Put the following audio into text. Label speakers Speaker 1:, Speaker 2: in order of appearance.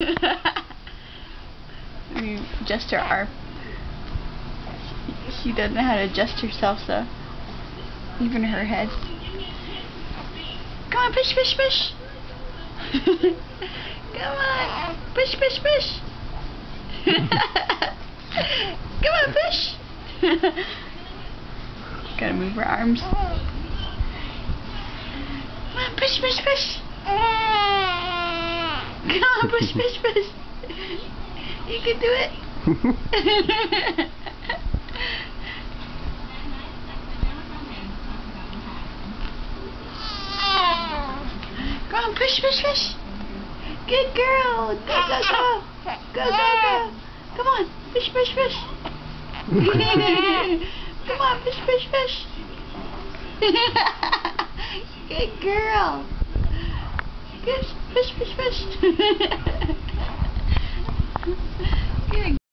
Speaker 1: We adjust her arm. She doesn't know how to adjust herself, so even her head. Come on, push, push, push. Come on, push, push, push. Come on, push. Gotta move her arms. Come on, push, push, push. Come on, push, push, push. You can do it. Come on, push, push, push. Good girl. Go, go, go. Go, go, go. Come on, push, push, push. Come on, push, push, push. Good girl. Good, push, push, push. Good.